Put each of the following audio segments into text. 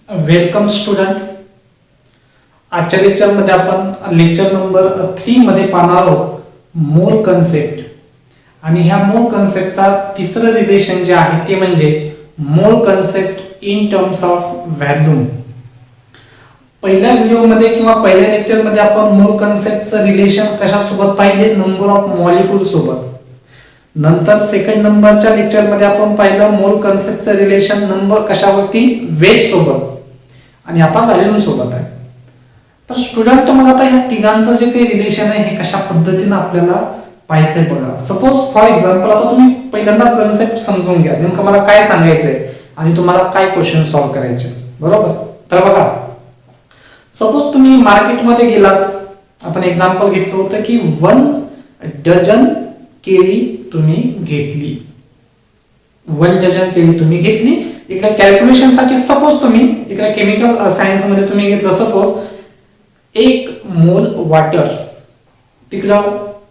Welcome student. आजच्या लेक्चरमध्ये आपण लेक्चर नंबर 3 मध्ये पाहणार आहोत मोल कन्सेप्ट. आणि ह्या मोल कन्सेप्टचा तिसरं रिलेशन जे आहे ते म्हणजे मोल concept in terms of volume. पहिल्या व्हिडिओमध्ये किंवा पहिल्या लेक्चरमध्ये आपण मोल कन्सेप्टचं रिलेशन कशासोबत पाहिले? नंबर ऑफ मॉलिक्यूल सोबत. नंतर सेकंड नंबरच्या लेक्चरमध्ये आपण पाहिलं मोल कन्सेप्टचं रिलेशन नंबर कशावरती? वेट सोबत. आणि आता व्हॅल्यूम सोबत आहे. तर स्टुडंट मग आता ह्या तिघांचं जे काही रिलेशन आहे हे कशा पद्धतीने आपल्याला पाहायचंय बघा. सपोज फॉर एक्झाम्पल आता तुम्ही पहिल्यांदा कन्सेप्ट समजून घ्या, नेमकं मला काय सांगायचंय आणि तुम्हाला काय क्वेश्चन सॉल्व्ह करायचे, बरोबर? तर बघा, सपोज तुम्ही मार्केटमध्ये गेलात, आपण एक्झाम्पल घेतलं होतं की 1 डझन केळी तुम्ही घेतली. 1 डझन केळी तुम्ही घेतली. इकडे कॅल्क्युलेशन साठी सपोज तुम्ही इकडे केमिकल सायन्स मध्ये तुम्ही घेतलं सपोज 1 मोल वॉटर, तिकडं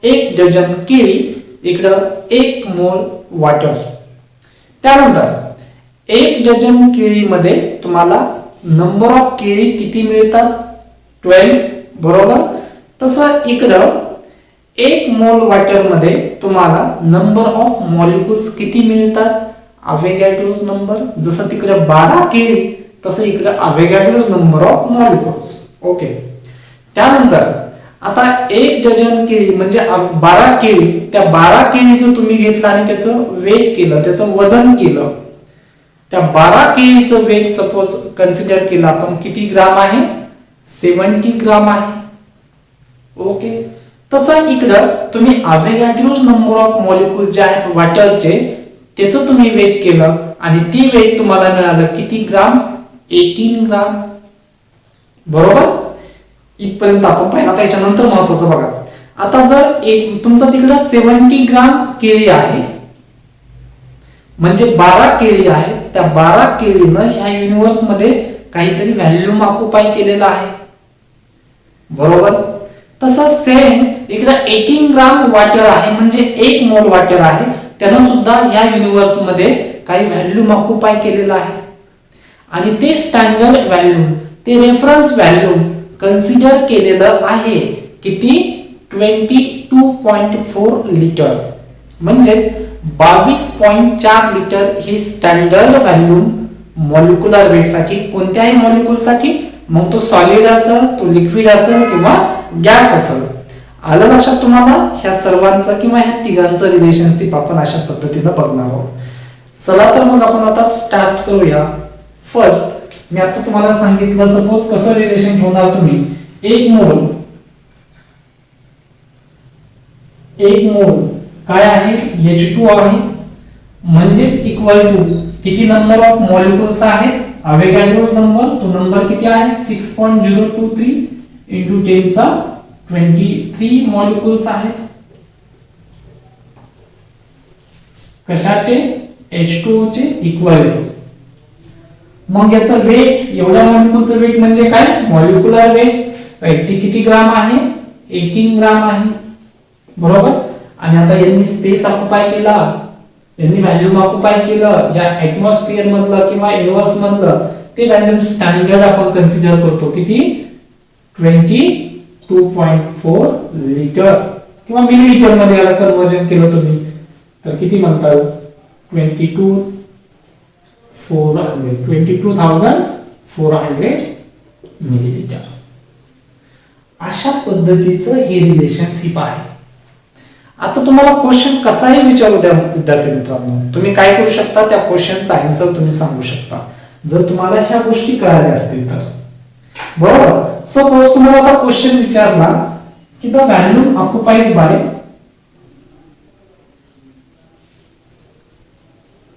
1 डझन केळी, इकडं 1 मोल वॉटर. त्यानंतर 1 डझन केळीमध्ये तुम्हाला नंबर ऑफ केळी किती मिळतात? 12, बरोबर? तसं इकडं 1 मोल वॉटर मध्ये तुम्हाला नंबर ऑफ मॉलिक्युल्स किती मिळतात? अवेगॅड्रोज नंबर. जसं तिकडे 12 केळी तसं इकडे अवेगॅड्रोज नंबर ऑफ मॉलिक्युल्स. ओके. त्यानंतर आता 1 डझन केळी म्हणजे 12 केळी, त्या 12 केळीचं तुम्ही घेतलं आणि त्याचं वेट केलं, त्याचं वजन केलं. त्या 12 केळीचं वेट सपोज कन्सिडर केलं आपण, किती ग्राम आहे? 70 ग्राम आहे. ओके. तसं इकडं तुम्ही अवेगॅड्रोज नंबर ऑफ मॉलिक्यूल जे आहेत वॉटरचे त्याचं तुम्ही वेट केलं आणि ती वेट तुम्हाला मिळालं किती ग्राम? 18 ग्राम, बरोबर? इथपर्यंत आपण पाहिलं. त्याच्यानंतर महत्वाचं बघा, आता जर तुमचं तिकडं 70 ग्राम केळी आहे म्हणजे 12 केळी आहे, त्या 12 केळीनं ह्या युनिव्हर्स मध्ये काहीतरी व्हॅल्यूम ऑक्युपाय केलेला आहे, बरोबर? तसं सेम इकडे 18 ग्राम वॉटर आहे म्हणजे 1 मोल वॉटर आहे, त्यानं सुद्धा या युनिव्हर्स मध्ये काही व्हॅल्यूम ऑक्युपाय केलेला आहे. आणि ते स्टँडर्ड व्हॅल्यूम, ते रेफरन्स व्हॅल्यूम कन्सिडर केलेलं आहे किती? 22.4 लिटर, म्हणजेच 22.4 लिटर हे स्टँडर्ड व्हॅल्यूम मॉलिक्युलर वेट साठी, कोणत्याही मॉलिक्यूल साठी, मग तो सॉलिड असेल, तो लिक्विड असेल किंवा गॅस असेल. आलं लक्षात तुम्हाला? ह्या सर्वांचं किंवा ह्या तिघांचं रिलेशनशिप आपण अशा पद्धतीने बघणार आहोत. चला तर मग आपण आता स्टार्ट करूया. फर्स्ट मी आता तुम्हाला सांगितलं सपोज कसं रिलेशन ठेवणार तुम्ही. 1 मोल काय आहे? H2 आहे, म्हणजेच इक्वल टू किती नंबर ऑफ मॉलिक्युल्स आहेत? अवेगॅड्रोज नंबर, तो नंबर किती आहे? 6.023 into 10⁻23 मॉलिक्युल्स आहेत. कशाचे? H2O चे इक्वल टू. मग याचं वेट, एवढ्या मॉलिक्युलचं वेट म्हणजे काय? Molecular weight. ते किती ग्राम आहे? 18 ग्राम आहे, बरोबर? आणि आता यांनी स्पेस ऑक्युपाय केला, यांनी व्हॅल्यूम ऑक्युपाय केलं या ऍटमॉस्फिअर मधलं किंवा युनिव्हर्स मधलं, ते व्हॅल्यूम स्टँडर्ड आपण कन्सिडर करतो. किती? 22.4 लिटर किंवा मिलीलीटर मध्ये याला कन्वर्जन केलं तुम्ही तर किती म्हणतात? 22,400 मिलीलीटर. अशा पद्धतीचं हे रिलेशनशिप आहे. आता तुम्हाला क्वेश्चन कसाही विचारू द्या विद्यार्थी मित्रांनो, तुम्ही काय करू शकता? त्या क्वेश्चनचा आन्सर तुम्ही सांगू शकता जर तुम्हाला ह्या गोष्टी कळाल्या असतील तर, बरोबर? सपोज तुम्हाला आता क्वेश्चन विचारला की the volume occupied by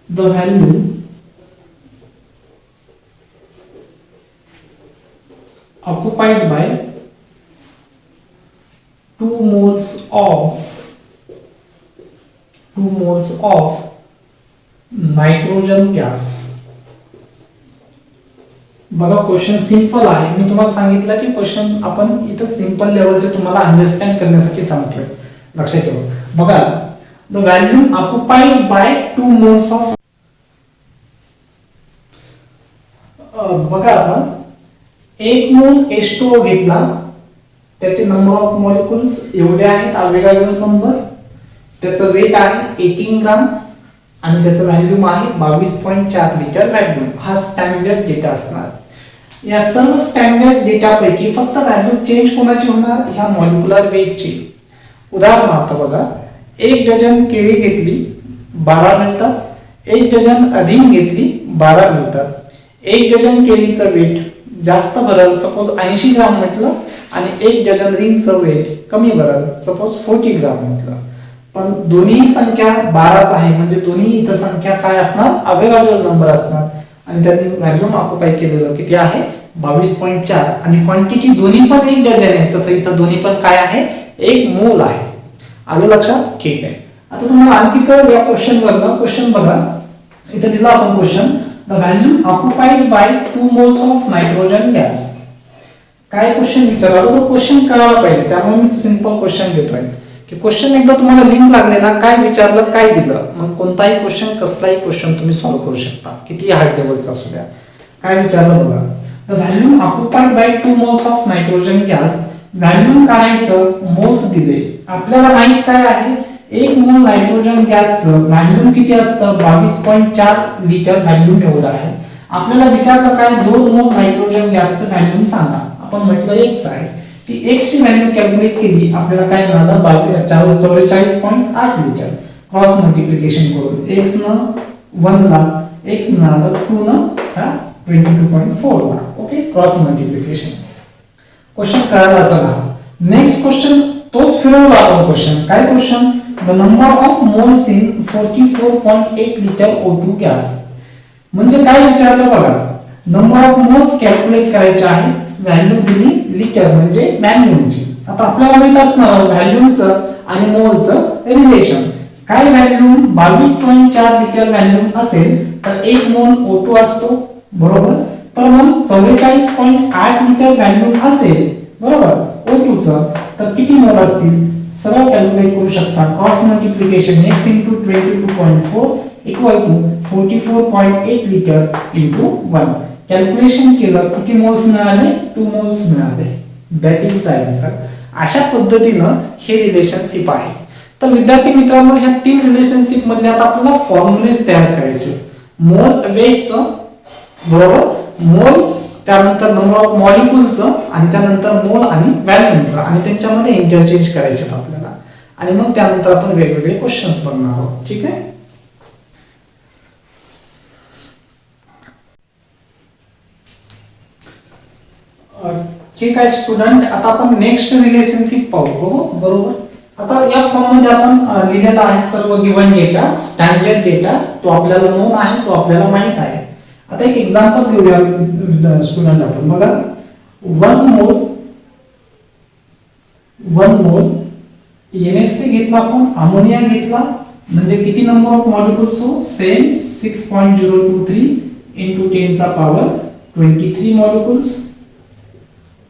the value occupied by 2 moles of nitrogen gas. बघा क्वेश्चन सिंपल आहे. मी तुम्हाला सांगितलं की क्वेश्चन आपण इथं सिंपल लेवलचे तुम्हाला अंडरस्टँड करण्यासाठी सांगतोय, लक्षात ठेवा. बघा, the volume occupied by 2 moles of बघा आता, एक मोल H2O घेतला, त्याचे नंबर ऑफ मॉलिक्युल्स एवढे आहेत, अवेगाड्रोस नंबर, त्याचं वेट आहे 18 ग्राम आणि त्याचं व्हॅल्यूम आहे 22.4 लिटर व्हॅल्यूम. हा स्टँडर्ड डेटा असणार. या सर्व स्टँडर्ड डेटापैकी फक्त व्हॅल्यू चेंज कोणाची होणार, ह्या मॉलिक्युलर वेटची. उदाहरणार्थ बघा, 1 डझन केळी घेतली 12 मिळतात, 1 डझन रिंग घेतली 12 मिळतात. 1 डझन केळीचं वेट जास्त भरल, सपोज 80 ग्राम म्हटलं, आणि 1 डझन रिंगचं वेट कमी भरल, सपोज 40 ग्राम म्हटलं. पण दोन्ही संख्या 12च आहे, म्हणजे दोन्ही इथं संख्या काय असणार, अवेगाड्रोस नंबर असणार. आणि त्यांनी व्हॅल्यूम ऑक्युपाय केलेलं किती आहे, 22.4, आणि क्वांटिटी दोन्ही पण 1 डझन आहे, तसं इथं दोन्ही पण काय आहे, 1 मोल आहे. आलं लक्षात? ठीक आहे. आता तुम्हाला आणखी कळलं या क्वेश्चन वरनं. क्वेश्चन बघा, इथं दिला आपण question, the volume occupied by 2 moles of nitrogen gas. काय क्वेश्चन विचारला, तो क्वेश्चन कळायला पाहिजे, त्यामुळे मी सिंपल क्वेश्चन घेतोय. की क्वेश्चन एकदा तुम्हाला लिंक लागले ना, काय विचारलं काय दिलं, मग कोणताही क्वेश्चन कसलाही क्वेश्चन तुम्ही सॉल्व्ह करू शकता, किती हार्ड लेवलचा असू द्या. काय विचारलं बघा, the volume occupied by 2 moles of nitrogen gas. Volume काढायचं, मोल्स दिले, आपल्याला माहित काय आहे, 1 मोल नायट्रोजन गॅसचं व्हॅल्यूम किती असतं, 22.4 लिटर व्हॅल्यूम एवढं आहे. आपल्याला विचारलं काय, 2 मोल नायट्रोजन गॅसचं व्हॅल्यूम सांगा. आपण म्हटलं x आहे, ती x ची व्हॅल्यू कॅल्क्युलेट केली, आपल्याला काय मिळालं, 44.8 लिटर. क्रॉस मल्टिप्लिकेशन करून x न 1 ला x मिळालं, 2 न 22.4 ला. Okay, cross multiplication. क्वेश्चन कळाला असावा. नेक्स्ट क्वेश्चन तोच फिरवला आपण क्वेश्चन. काय question, the number of moles in 44.8 litre O2 gas. म्हणजे काय विचारलं बघा, नंबर ऑफ मोल्स कॅल्क्युलेट करायचे आहे, व्हॅल्यू दिली लिटर म्हणजे व्हॅल्यूमची. आता आपल्याला माहित असणार व्हॅल्यूमचं आणि मोलचं रिलेशन. काय व्हॅल्यूम 22.4 लिटर व्हॅल्यूम असेल तर 1 मोल O2 असतो, बरोबर. तर मग 44.8 लिटर व्हॅल्यूम असेल, बरोबर, O2 चं, तर किती मोल असतील, सरळ कॅल्क्युलेट करू शकता. Cross multiplication x * 22.4 = 44.8 litre * 1. Calculation केलं, किती मोल्स मिळाले, 2 मोल्स मिळाले. That is the answer. अशा पद्धतीनं हे रिलेशनशिप आहे. तर विद्यार्थी मित्रांनो, ह्या 3 रिलेशनशिप मधले आता आपल्याला फॉर्म्युलेज तयार करायचे. मोल वेटचं, बरोबर, मोल, त्यानंतर नंबर ऑफ मॉलिक्युलचं, आणि त्यानंतर मोल आणि व्हॅल्यूमचं, आणि त्यांच्यामध्ये इंटरचेंज करायचे आपल्याला. आणि मग त्यानंतर आपण वेगवेगळे क्वेश्चन्स बघणार आहोत. ठीक आहे. ठीक आहे स्टुडंट, आता आपण नेक्स्ट रिलेशनशिप पाहू. बरोबर. आता या फॉर्म मध्ये आपण लिहिलेला आहे सर्व गिवन डेटा, स्टँडर्ड डेटा, तो आपल्याला नोन आहे, तो आपल्याला माहित आहे. आता एक एक्झाम्पल घेऊया स्टुडंट. आपण बघा, 1 मोल NH3 घेतला, आपण अमोनिया घेतला, म्हणजे किती नंबर ऑफ मॉलिक्युल्स हो, सेम 6.023 × 10⁻23 मॉलिक्युल्स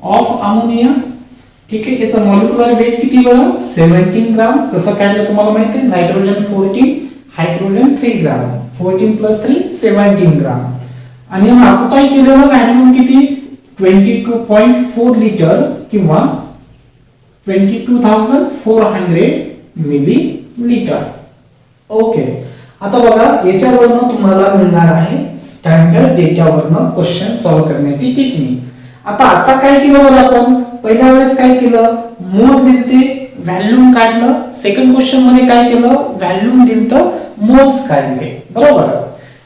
ऑफ अमोनिया. ठीक आहे. याचा मॉलिक्युलर वेट किती बरं, 17 ग्राम. कसं काढलं तुम्हाला माहिती आहे, नायट्रोजन 14, हायड्रोजन 3 ग्राम, 14 + 3 17 ग्राम. आणि ऑक्युपाय केलेलं व्हॅल्यूम किती, 22.4 लिटर किंवा 22,400 मिलीलीटर. ओके. आता बघा, याच्यावरनं तुम्हाला मिळणार आहे स्टँडर्ड डेटावरनं क्वेश्चन सॉल्व्ह करण्याची टेक्निक. आता काय केलं बघा, आपण पहिल्या वेळेस काय केलं, मोल दिलते, व्हॅल्यूम काढलं. सेकंड क्वेश्चन मध्ये काय केलं, व्हॅल्यूम दिलतं, मोल्स काढले, बरोबर.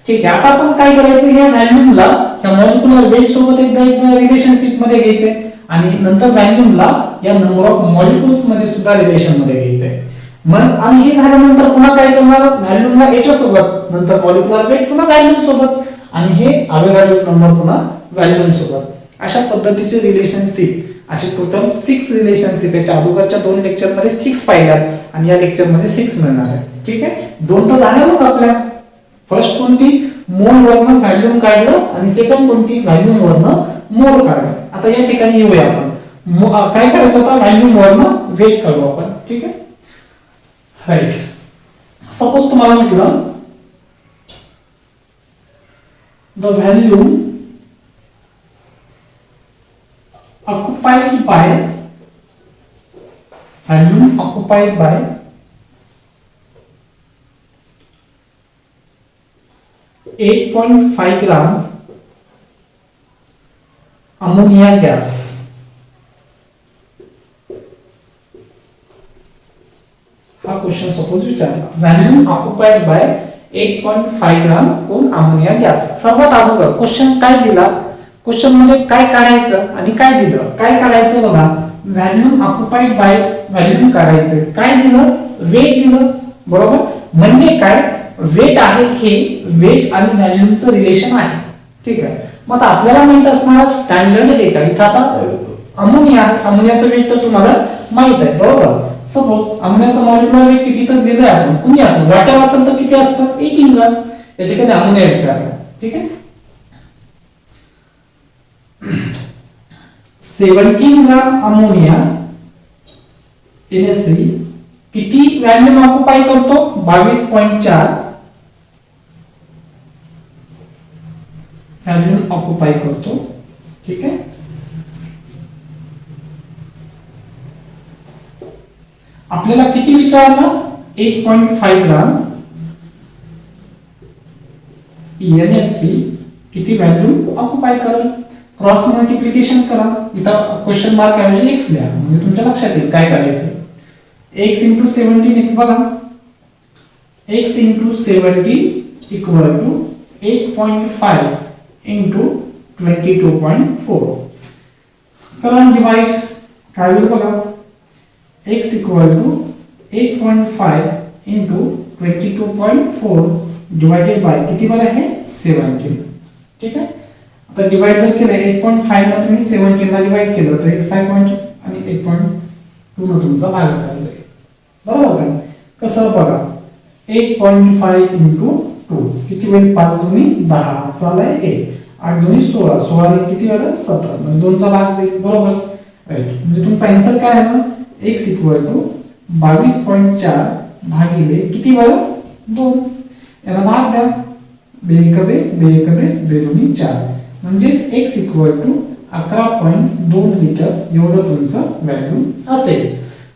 ठीक आहे. आता आपण काय करायचं, या व्हॅल्यूमला या मॉलिक्युलर वेट सोबत एकदा रिलेशनशिप मध्ये घ्यायचंय, आणि नंतर व्हॅल्यूमला या नंबर ऑफ मॉलिक्युल्स मध्ये सुद्धा रिलेशन मध्ये घ्यायचंय. मग आणि हे झाल्यानंतर पुन्हा काय करणार, व्हॅल्यूमला याच्या सोबत, नंतर मॉलिक्युलर वेट पुन्हा व्हॅल्यूम सोबत, आणि हे अवेगाड्रोस नंबर पुन्हा व्हॅल्यूम सोबत. अशा पद्धतीचे रिलेशनशिप, असे टोटल 6 रिलेशनशिप. याच्या अगोदरच्या 2 लेक्चर मध्ये 6 पाहिल्यात, आणि या लेक्चर मध्ये 6 मिळणार आहेत. ठीक आहे. 2 तर झाल्या मग आपल्या. फर्स्ट कोणती, मोल वरनं व्हॅल्यूम काढलं, आणि सेकंड कोणती, व्हॅल्यूम वरनं मोल काढलं. आता या ठिकाणी येऊया आपण, काय करायचं, आता व्हॅल्यूम वरनं वेट काढू आपण. ठीक आहे. राईट. सपोज तुम्हाला म्हटलं, the volume occupied by volume occupied by 8.5 gram ammonia gas. हा क्वेश्चन सपोज विचारला, व्हॉल्यूम ऑक्युपाइड बाय 8.5 ग्राम कोण अमोनिया गॅस. सर्वात अगोदर क्वेश्चन काय दिला, क्वेश्चन मध्ये काय काढायचं आणि काय दिलं. काय काढायचं बघा, व्हॉल्यूम ऑक्युपाइड बाय व्हॉल्यूम काढायचं. काय दिलं, वेट दिलं. बरोबर, म्हणजे काय, वेट आहे हे वेट आणि व्हॉल्यूमचं रिलेशन आहे. ठीक आहे, मग आपल्याला माहित असणार स्टँडर्ड डेटा. इथं आता अमोनियाचं वेट तर तुम्हाला माहित आहे. बरोबर, सपोज अमोनियाचं मॉलिक्युलर वेट किती तर दिलंय आपण, कुणी असेल वॉटर असेल तर किती असतं, 18 ग्राम. या ठिकाणी अमोनिया विचारला. ठीक आहे, 17 ग्राम अमोनिया NH3 किती व्हॉल्यूम ऑक्युपाय करतो, 22.4 व्हॉल्यूम ऑक्युपाय करतो. ठीक आहे, आपल्याला किती विचारलं, 8.5 ग्राम NH3 किती व्हॅल्यू ऑक्युपाय करेल. क्रॉस मल्टिप्लिकेशन करा. इथं क्वेश्चन मार्क ऐवजी x लिहा, म्हणजे तुमच्या लक्षात येईल काय करायचं. x × 17 x बघा, x × 17 इक्वल टू 8.5 × 22.4. करा डिवाइड, काय होईल बघा, x equal to 8.5 × 22.4 divided by किती बरं आहे, 17. ठीक आहे, आता डिवाइड जर केलं 8.5 ला तुम्ही 17 ला डिवाइड केलं तर 8.5 आणि 8.2 ला तुमचा भाग करायचा आहे. बरोबर का, कसं बघा, 8.5 × 2 किती होईल, 5 दुनी 10 चालाय 1, 8 दुनी 16, 16 ने किती आलं 17, म्हणजे 2 चा भाग जाईल. बरोबर, राईट. म्हणजे तुमचा आन्सर काय आहे ना, x इक्वल टू 22.4 भागिले किती बरं 2. याला भाग द्या, 2 1 2 2 1 2 2 4, म्हणजेच x इक्वल टू 11.2 लिटर एवढं तुमचं व्हॅल्यू असेल.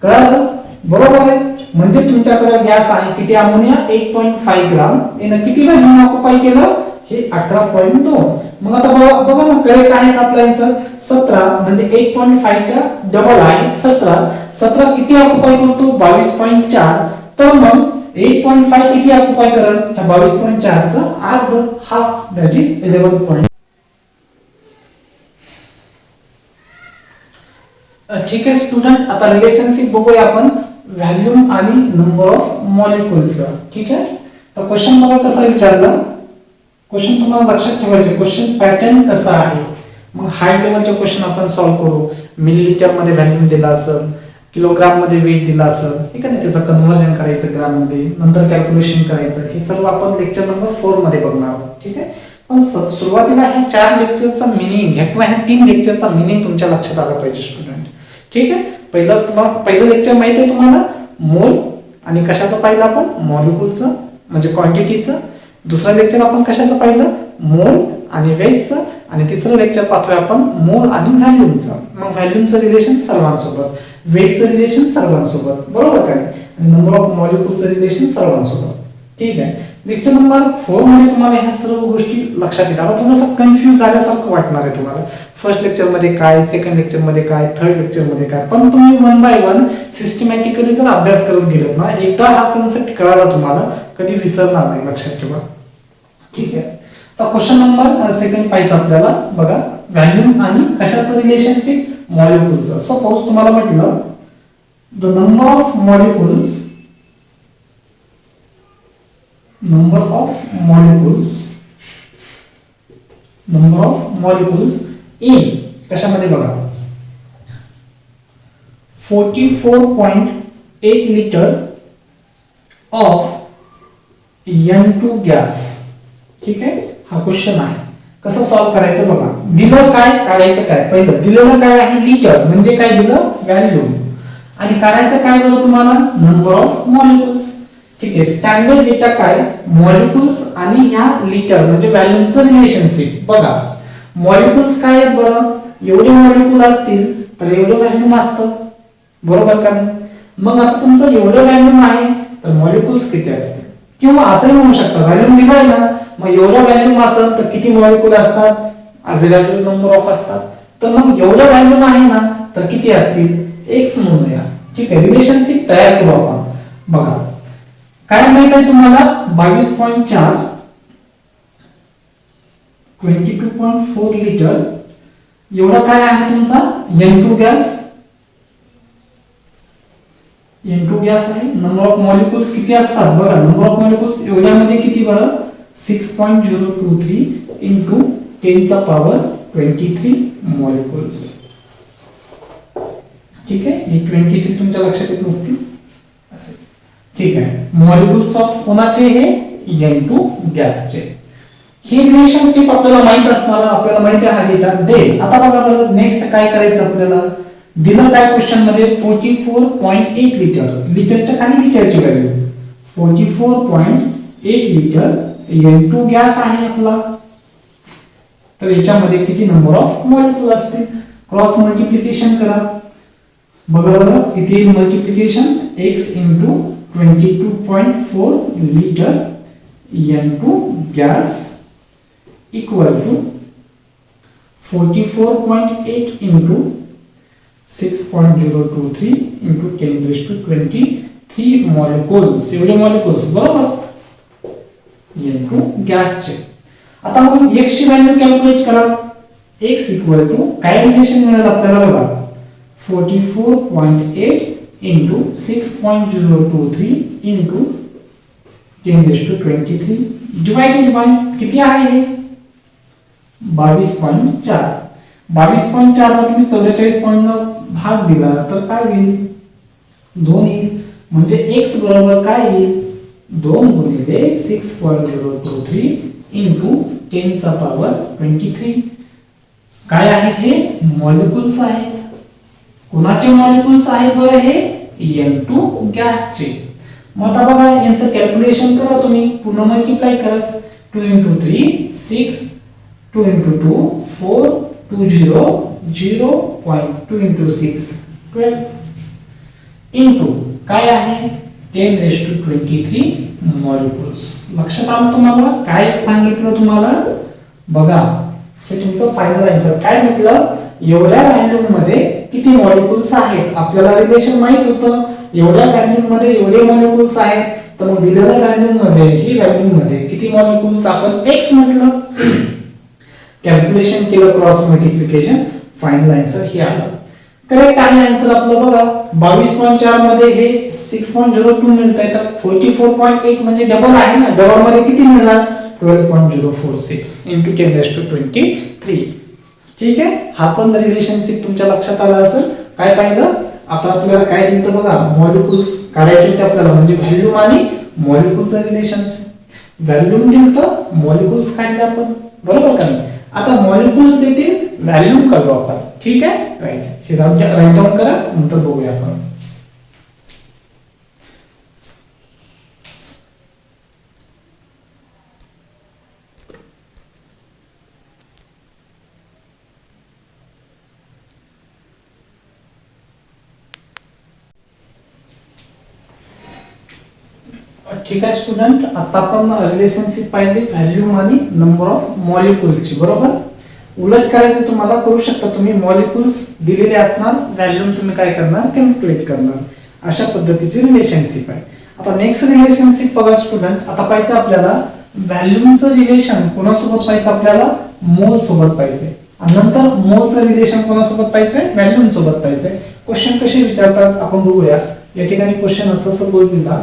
कळलं, बरोबर आहे. म्हणजे तुमच्याकडे गॅस आहे किती, अमोनिया 8.5 ग्राम, यानं किती व्हॅल्यूम ऑक्युपाय केलं, हे 11.2. मग आता बघा ना, करेक्ट आहे का आपला आन्सर, 17. म्हणजे 8.5 च्या डबल आहे 17. 17 किती ऑक्युपाय करतो, 22.4. तर मग 8.5 किती ऑक्युपाय करेल, ह्या 22.4 चा अर्ध, हाफ, दॅट इज 11. ठीक आहे स्टुडंट, आता रिलेशनशिप बघूया आपण व्हॉल्यूम आणि नंबर ऑफ मॉलिक्युल्सचं. ठीक आहे, तर क्वेश्चन बघा कसा विचारला. क्वेश्चन तुम्हाला लक्षात ठेवायचे, क्वेश्चन पॅटर्न कसा आहे. मग हाय लेवलचे क्वेश्चन आपण सॉल्व्ह करू. मिलीलीटर मध्ये व्हॅल्यूम दिला असेल, किलोग्राम मध्ये वेट दिला असेल, ठीक आहे ना, त्याचं कन्वर्जन करायचं ग्राम मध्ये, नंतर कॅल्क्युलेशन करायचं. हे सर्व आपण लेक्चर नंबर 4 मध्ये बघणार आहोत. ठीक आहे, पण सुरुवातीला ह्या 4 लेक्चरचा मीनिंग किंवा ह्या 3 लेक्चरचा मीनिंग तुमच्या लक्षात आला पाहिजे स्टुडंट. ठीक आहे, पहिलं लेक्चर माहिती आहे तुम्हाला, मोल आणि कशाचं पाहिलं आपण, मॉलिक्युलचं म्हणजे क्वांटिटीचं. दुसरं लेक्चर आपण कशाचं पाहिलं, मोल आणि वेटचं. आणि तिसरं लेक्चर पाहतोय आपण मोल आणि व्हॅल्यूमचं. मग व्हॅल्यूमचं रिलेशन सर्वांसोबत, वेटचं रिलेशन सर्वांसोबत, बरोबर काय, आणि नंबर ऑफ मॉलिक्युलचं रिलेशन सर्वांसोबत. ठीक आहे, लेक्चर नंबर 4 मध्ये तुम्हाला ह्या सर्व गोष्टी लक्षात येतात. आता थोडंसं कन्फ्यूज झाल्यासारखं वाटणार आहे तुम्हाला, फर्स्ट लेक्चर मध्ये काय, सेकंड लेक्चर मध्ये काय, थर्ड लेक्चर मध्ये काय. पण तुम्ही 1 बाय 1 सिस्टमॅटिकली जर अभ्यास करत गेलात ना, एकदा हा कन्सेप्ट कळाला तुम्हाला, कधी विसरणार नाही, लक्षात ठेवा. ठीक आहे, तर क्वेश्चन नंबर सेकंड पाहिजे आपल्याला बघा, व्हॅल्यूम आणि कशाचं रिलेशनशिप, मॉलिक्युलचं. सपोज तुम्हाला म्हटलं the number of molecules in कशामध्ये बघा, 44.8 लिटर ऑफ N2 गॅस. ठीक आहे, हा क्वेश्चन आहे. कसं सॉल्व्ह करायचं बघा, दिलं काय, काढायचं काय. पहिलं दिलेलं काय आहे, लिटर, म्हणजे काय दिलं, व्हॅल्यूम. आणि काढायचं काय बरं तुम्हाला, नंबर ऑफ मॉलिक्युल्स. ठीक आहे, स्टँडर्ड डेटा काय, मॉलिक्युल्स आणि ह्या लिटर म्हणजे व्हॅल्यूमचं रिलेशनशिप. बघा मॉलिक्युल्स काय आहेत बरं, एवढे मॉलिक्यूल असतील तर एवढे व्हॉल्यूम असतं, बरोबर का नाही? मग आता तुमचं एवढं व्हॉल्यूम आहे तर मॉलिक्यूल्स किती असतील? किंवा असंही म्हणू शकता व्हॉल्यूम दिलाय ना, मग एवढं व्हॉल्यूम असेल तर किती मॉलिक्यूल असतात? अवेलेबल नंबर ऑफ असतात. तर मग एवढं व्हॉल्यूम आहे ना तर किती असतील? x म्हणूया. ठीक आहे, रिलेशनशिप तयार करू आपण. बघा काय माहित आहे तुम्हाला? 22.4 22.4 लिटर एवढा काय आहे तुमचा N2 गॅस. N2 गॅस आहे. नंबर ऑफ मॉलिक्यूल्स किती असतात? बघा नंबर ऑफ मॉलिक्यूल्स एवढ्यामध्ये किती बरं? 6.023 into 10⁻23 मॉलिक्यूल्स. ठीक आहे, हे 23 तुमच्या लक्षात येत नसतील असे. ठीक आहे, मॉलिक्यूल्स ऑफ कोणाचे? हे N2 गॅसचे. ही रिलेशनशिप आपल्याला माहित असणार, आपल्याला माहिती आहे डेटा. दे आता बघा बरं नेक्स्ट काय करायचं आपल्याला. दिलं काय क्वेश्चन मध्ये 44.8 लिटर. लिटरच्या खाली लिटरची व्हॅल्यू 44.8 लिटर N2 गॅस आहे आपला. तर याच्यामध्ये किती नंबर ऑफ मॉलिक्यूल असतील? क्रॉस मल्टिप्लिकेशन करा. बघा बरं किती multiplication? x into 22.4 litre N2 gas equal to 44.8 into 6.023 into 10⁻23 molecules. एवढे मॉलिक्यूल्स, बरोबर, N2 गॅसचे. आता मग x ची व्हॅल्यू कॅल्क्युलेट करा. x इक्वल टू काय रिलेशन मिळेल आपल्याला? बघा 44.8 into 6.023 into 10⁻23 डिवाइडेड बाय किती आहे हे? 22.4. 22.4 ला तुम्ही 44 भाग दिला तर काय होईल? 2 येईल. म्हणजे x बरोबर काय येईल? 2 गुणिले 6.023 into 10⁻23. काय आहेत हे? मॉलिक्यूल्स आहेत. कोणाचे मॉलिक्यूल्स आहेत बरं? हे N2 गॅसचे. मग आता बघा यांचं कॅल्क्युलेशन करा तुम्ही. पुन्हा मल्टिप्लाय करा. 2 into 3 6, 2 into 2 4, 2 0 0, 2 into 6 12 into काय आहे? 10⁻23 मॉलिक्यूल्स. लक्षात आलं तुम्हाला? काय सांगितलं तुम्हाला? बघा हे तुमचं फायनल आन्सर. काय म्हटलं? एवढ्या व्हॅल्यूम मध्ये किती मॉलिक्यूल्स आहेत? आपल्याला रिलेशन माहित होतं. एवढ्या व्हॅल्यूम मध्ये एवढे मॉलिक्यूल्स आहेत. तर मग दिलेल्या व्हॅल्यूम मध्ये ही व्हॅल्यूम मध्ये किती मॉलिक्यूल्स? आपण x म्हटलं. कॅल्क्युलेशन केलं, क्रॉस मल्टिप्लिकेशन, फायनल आन्सर हे आलं. करेक्ट आहे आन्सर आपलं. बघा 22.4 मध्ये हे 6.02 मिळत आहे. तर 44.8 म्हणजे डबल आहे ना. डबल मध्ये किती मिळणार? 12.046 into 10⁻23. ठीक आहे, हा पण रिलेशनशिप तुमच्या लक्षात आला असेल. काय पाहिलं आता आपल्याला? काय दिलं बघा, मॉलिक्यूल्स काढायचे होते आपल्याला, म्हणजे व्हॅल्यूम आणि मॉलिक्यूलचं रिलेशनशिप. व्हॅल्यूम दिलं तर मॉलिक्यूल्स काढले आपण, बरोबर का नाही? आता मॉलिक्यूल्स देतील, व्हॅल्यूम काढू आपण. ठीक आहे, राईट. हे राईट डाऊन करा, नंतर बघूया आपण. ठीक आहे स्टुडंट, आता आपण रिलेशनशिप पाहिली व्हॅल्यूम आणि नंबर ऑफ मॉलिक्यूलची, बरोबर. उलट करायचं तुम्हाला करू शकता तुम्ही. मॉलिक्यूल्स दिलेले असणार, व्हॅल्यूम तुम्ही काय करणार? कॅल्क्युलेट करणार. अशा पद्धतीची रिलेशनशिप आहे. आता नेक्स्ट रिलेशनशिप बघा स्टुडंट. आता पाहायचं आपल्याला व्हॅल्यूमचं रिलेशन कोणासोबत पाहायचं? आपल्याला मोल सोबत पाहिजे. आणि नंतर मोलचं रिलेशन कोणासोबत पाहिजे? व्हॅल्यूम सोबत पाहिजे. क्वेश्चन कसे विचारतात आपण बघूया. या ठिकाणी क्वेश्चन असं सपोज दिला,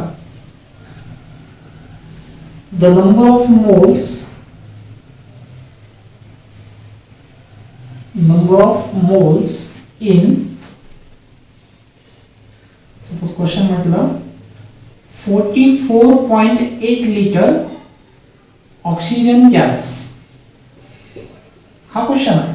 the number of moles in suppose question म्हटलं 44.8 लिटर ऑक्सिजन गॅस. हा क्वेश्चन आहे.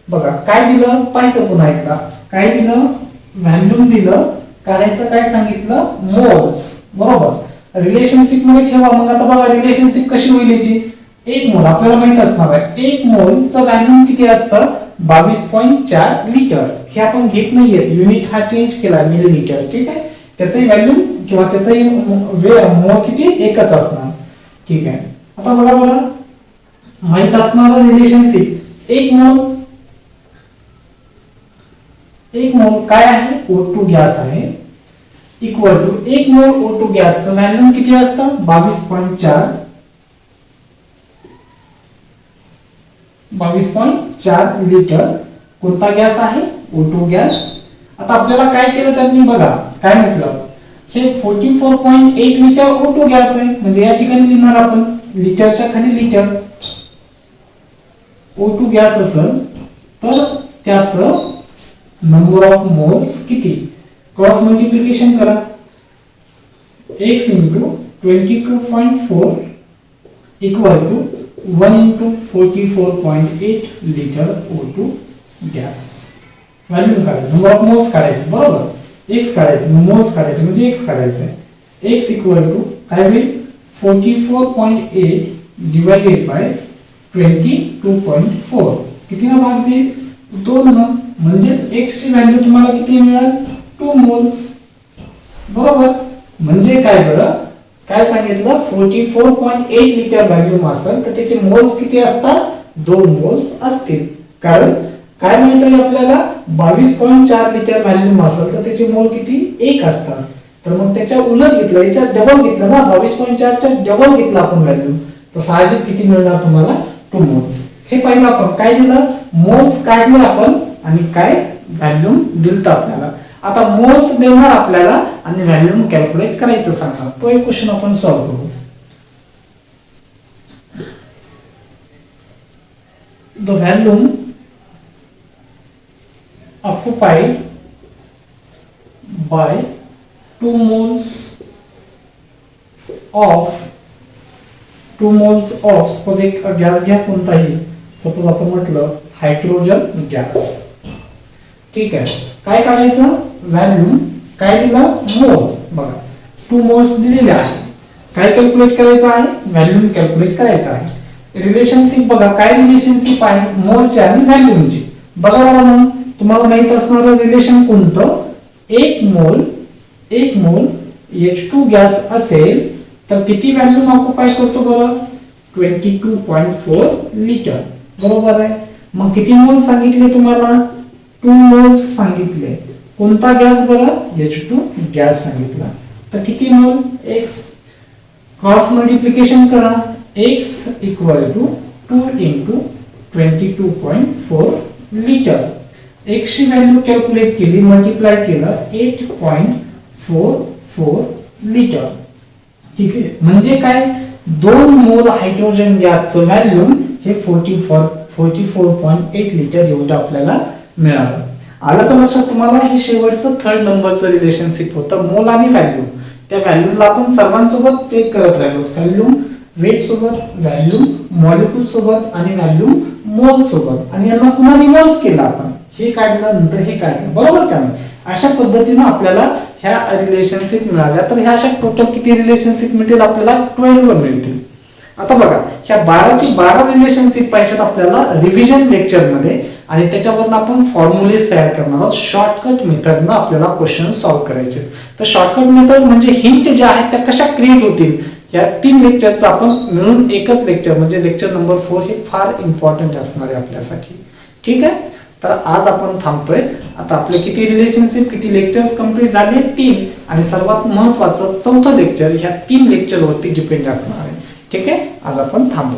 बघा काय दिलं पाहिजे पुन्हा एकदा. काय दिलं? व्हॅल्यूम दिलं. काढायचं काय सांगितलं? मोल्स, बरोबर. रिलेशनशिप मध्ये ठेवा. मग आता बघा रिलेशनशिप कशी होईल याची. एक मोल आपल्याला माहित असणार आहे, एक मोलचं व्हॅल्यूम किती असतं 22.4 लिटर. हे आपण घेत नाहीये, युनिट हा चेंज केला मिलीलीटर. ठीक आहे, त्याचंही व्हॅल्यूम किंवा त्याचंही मोल किती एकच असणार. ठीक आहे, आता बघा बरं माहित असणारं रिलेशनशिप एक मोल काय आहे, O2 गॅस आहे, इक्वल टू एक मोल O2 गॅसचं व्हॅल्यूम किती असतं 22.4 लिटर. कोणता गॅस आहे, O2 गॅस. आता आपल्याला काय केलं त्यांनी बघा, काय म्हटलं, हे 44.8 लिटर O2 गॅस आहे, म्हणजे या ठिकाणी लिहिणार आपण लिटरच्या खाली लिटर. O2 गॅस असेल तर त्याचं नंबर ऑफ मोल्स किती, क्रॉस मल्टिप्लिकेशन करा, x into 22.4 equal to 1 into 44.8 litre O2 gas. Volume काढायचं, नंबर ऑफ मोल्स काढायचे, बरोबर, x काढायचं, मोल्स काढायचे म्हणजे x काढायचं आहे. x इक्वल टू काय होईल 44.8 डिवाइडेड बाय 22.4 किती ना भाग जाईल 2 ना, म्हणजेच x ची व्हॅल्यू तुम्हाला किती मिळेल 2 मोल्स. बरोबर, म्हणजे काय बरं, काय सांगितलं 44.8 लिटर व्हॅल्यूम असेल तर त्याचे मोल्स किती असतात 2 मोल्स असतील. कारण काय माहित आहे आपल्याला 22.4 लिटर व्हॅल्यूम असेल तर त्याचे मोल किती 1 असतात. तर मग त्याच्या उलट घेतलं, याच्या डबल घेतलं ना, 22.4 च्या डबल घेतलं आपण व्हॅल्यू, तर साहजिक किती मिळणार तुम्हाला 2 मोल्स. हे पाहिलं आपण, काय दिलं मोल्स काढले आपण आणि काय व्हॅल्यूम दिलतं आपल्याला. आता मोल्स देणार आपल्याला आणि व्हॅल्यूम कॅल्क्युलेट करायचं सांगा. तो एक क्वेश्चन आपण सॉल्व्ह करू. The volume occupied by 2 moles of suppose एक गॅस घ्या कोणताही, सपोज आपण म्हटलं हायड्रोजन गॅस. ठीक आहे, काय करायचं व्हॅल्यूम काय दिला मोल, बघा 2 मोल्स दिलेले आहे, काय कॅल्क्युलेट करायचं आहे व्हॅल्यूम कॅल्क्युलेट करायचं आहे. रिलेशनशिप बघा, काय रिलेशनशिप आहे मोलची आणि व्हॅल्यूमची. बघा बघा मग तुम्हाला माहित असणारं रिलेशन कोणतं, एक मोल H2 गॅस असेल तर किती व्हॅल्यूम ऑक्युपाय करतो बरं 22.4 लिटर. बरोबर आहे, मग किती मोल्स सांगितले तुम्हाला 2 मोल्स सांगितले. कोणता गॅस बरं H2 गॅस सांगितला, तर किती मोल x, क्रॉस मल्टिप्लिकेशन करा, x equal to 2 into 22.4 litre. x ची व्हॅल्यू कॅल्क्युलेट केली, मल्टिप्लाय केलं 8.44 लिटर. ठीक आहे, म्हणजे काय 2 मोल हायड्रोजन गॅसचं व्हॅल्यूम हे 44.8 लिटर एवढं आपल्याला मिळालं. आलं का लक्षात तुम्हाला. हे शेवटचं थर्ड नंबरचं रिलेशनशिप होतं मोल आणि व्हॅल्यूम. त्या व्हॅल्यूमला आपण सर्वांसोबत चेक करत राहिलो, व्हॅल्यूम वेट सोबत, व्हॅल्यूम मॉलिक्यूल सोबत आणि व्हॅल्यूम मोल सोबत, आणि यांना पुन्हा रिव्हर्स केलं आपण, हे काढलं नंतर हे काढलं, बरोबर का नाही. अशा पद्धतीने आपल्याला ह्या रिलेशनशिप मिळाल्या. तर ह्या अशा टोटल किती रिलेशनशिप मिळतील आपल्याला 12 मिळतील. आता बघा ह्या 12ची 12 रिलेशनशिप पाहिजेत आपल्याला रिव्हिजन लेक्चर मध्ये, आणि त्याच्यावरून आपण फॉर्म्युलेज तयार करणार आहोत. शॉर्टकट मेथडनं आपल्याला क्वेश्चन सॉल्व्ह करायचे. तर शॉर्टकट मेथड म्हणजे हिंट ज्या आहेत त्या कशा क्रिएट होतील, या 3 लेक्चरचं आपण मिळून एकच लेक्चर म्हणजे लेक्चर नंबर 4 हे फार इम्पॉर्टंट असणार आहे आपल्यासाठी. ठीक आहे, तर आज आपण थांबतोय. आता आपले किती रिलेशनशिप किती लेक्चर्स कंप्लीट झाले 3, आणि सर्वात महत्त्वाचं 4थं लेक्चर ह्या 3 लेक्चरवरती डिपेंड असणार आहे. ठीक आहे, आज आपण थांबू.